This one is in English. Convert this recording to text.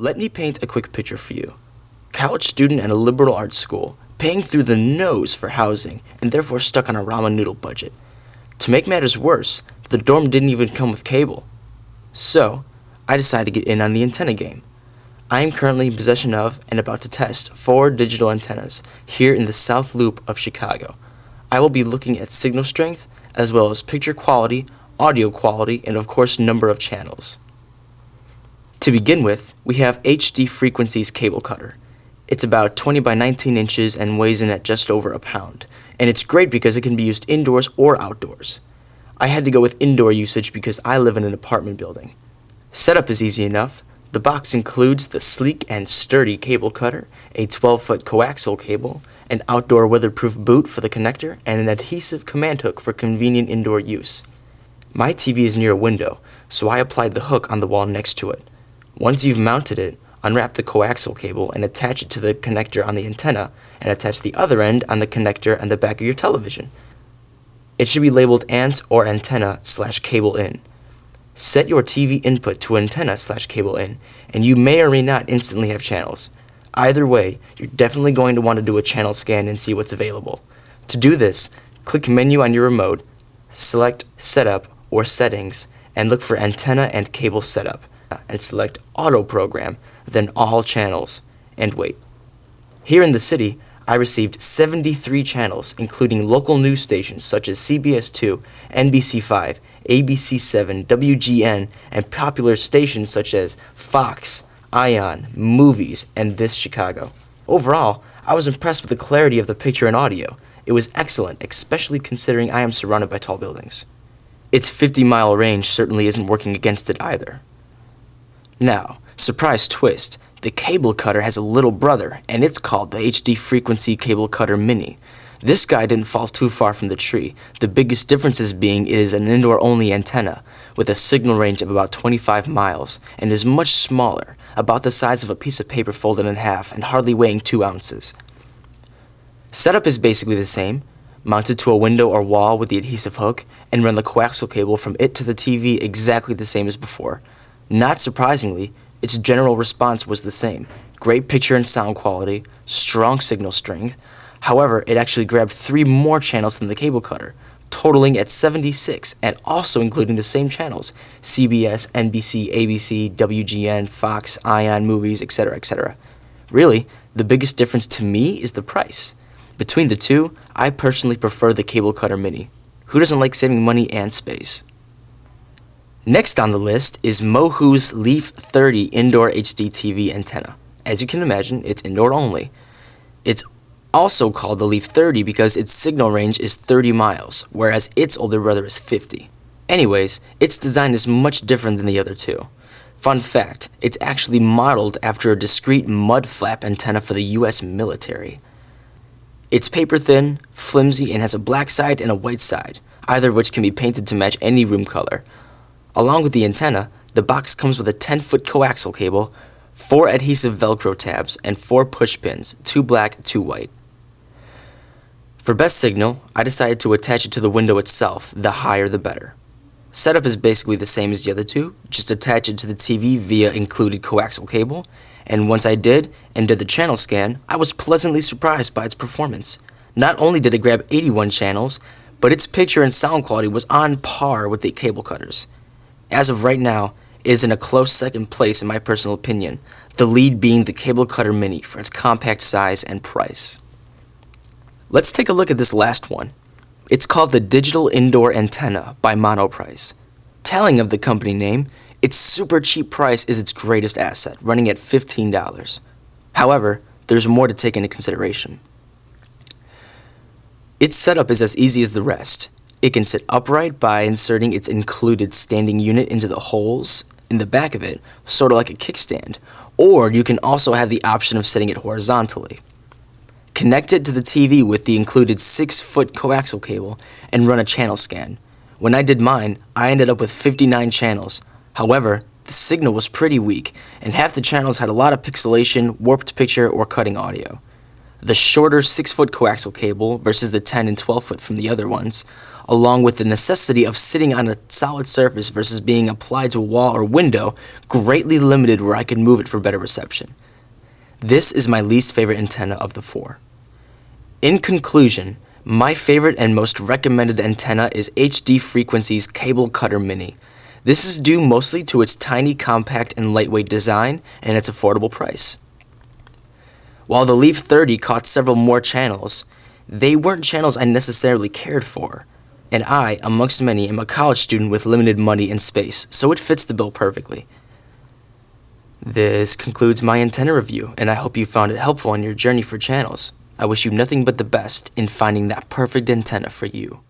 Let me paint a quick picture for you. College student at a liberal arts school, paying through the nose for housing, and therefore stuck on a ramen noodle budget. To make matters worse, the dorm didn't even come with cable. So, I decided to get in on the antenna game. I am currently in possession of and about to test 4 digital antennas here in the South Loop of Chicago. I will be looking at signal strength, as well as picture quality, audio quality, and of course number of channels. To begin with, we have HD Frequencies cable cutter. It's about 20 by 19 inches and weighs in at just over a pound, and it's great because it can be used indoors or outdoors. I had to go with indoor usage because I live in an apartment building. Setup is easy enough. The box includes the sleek and sturdy cable cutter, a 12-foot coaxial cable, an outdoor weatherproof boot for the connector, and an adhesive command hook for convenient indoor use. My TV is near a window, so I applied the hook on the wall next to it. Once you've mounted it, unwrap the coaxial cable and attach it to the connector on the antenna, and attach the other end on the connector on the back of your television. It should be labeled ANT or antenna/cable in. Set your TV input to antenna/cable in, and you may or may not instantly have channels. Either way, you're definitely going to want to do a channel scan and see what's available. To do this, click Menu on your remote, select Setup or Settings, and look for Antenna and Cable Setup, and select Auto Program, then All Channels, and wait. Here in the city, I received 73 channels, including local news stations such as CBS 2, NBC 5, ABC 7, WGN, and popular stations such as Fox, Ion, Movies, and This Chicago. Overall, I was impressed with the clarity of the picture and audio. It was excellent, especially considering I am surrounded by tall buildings. Its 50-mile range certainly isn't working against it either. Now, surprise twist, the cable cutter has a little brother, and it's called the HD Frequency Cable Cutter Mini. This guy didn't fall too far from the tree, the biggest differences being it is an indoor-only antenna, with a signal range of about 25 miles, and is much smaller, about the size of a piece of paper folded in half and hardly weighing 2 ounces. Setup is basically the same. Mount it to a window or wall with the adhesive hook, and run the coaxial cable from it to the TV exactly the same as before. Not surprisingly, its general response was the same. Great picture and sound quality, strong signal strength. However, it actually grabbed 3 more channels than the cable cutter, totaling at 76, and also including the same channels: CBS, NBC, ABC, WGN, Fox, Ion, Movies, etc., etc. Really, the biggest difference to me is the price. Between the two, I personally prefer the cable cutter mini. Who doesn't like saving money and space? Next on the list is MOHU's Leaf 30 Indoor HD TV Antenna. As you can imagine, it's indoor only. It's also called the Leaf 30 because its signal range is 30 miles, whereas its older brother is 50. Anyways, its design is much different than the other two. Fun fact, it's actually modeled after a discrete mud flap antenna for the US military. It's paper thin, flimsy, and has a black side and a white side, either of which can be painted to match any room color. Along with the antenna, the box comes with a 10-foot coaxial cable, 4 adhesive Velcro tabs, and 4 push pins, 2 black, 2 white. For best signal, I decided to attach it to the window itself, the higher the better. Setup is basically the same as the other two, just attach it to the TV via included coaxial cable, and once I did the channel scan, I was pleasantly surprised by its performance. Not only did it grab 81 channels, but its picture and sound quality was on par with the cable cutters. As of right now, it is in a close second place in my personal opinion, the lead being the cable cutter mini for its compact size and price. Let's take a look at this last one. It's called the Digital Indoor Antenna by Monoprice. Telling of the company name, its super cheap price is its greatest asset, running at $15. However, there's more to take into consideration. Its setup is as easy as the rest. It can sit upright by inserting its included standing unit into the holes in the back of it, sort of like a kickstand, or you can also have the option of setting it horizontally. Connect it to the TV with the included 6-foot coaxial cable and run a channel scan. When I did mine, I ended up with 59 channels. However, the signal was pretty weak, and half the channels had a lot of pixelation, warped picture, or cutting audio. the shorter 6-foot coaxial cable versus the 10 and 12 foot from the other ones, along with the necessity of sitting on a solid surface versus being applied to a wall or window, greatly limited where I could move it for better reception. This is my least favorite antenna of the 4. In conclusion, my favorite and most recommended antenna is HD Frequency's Cable Cutter Mini. This is due mostly to its tiny, compact, and lightweight design and its affordable price. While the Leaf 30 caught several more channels, they weren't channels I necessarily cared for, and I, amongst many, am a college student with limited money and space, so it fits the bill perfectly. This concludes my antenna review, and I hope you found it helpful on your journey for channels. I wish you nothing but the best in finding that perfect antenna for you.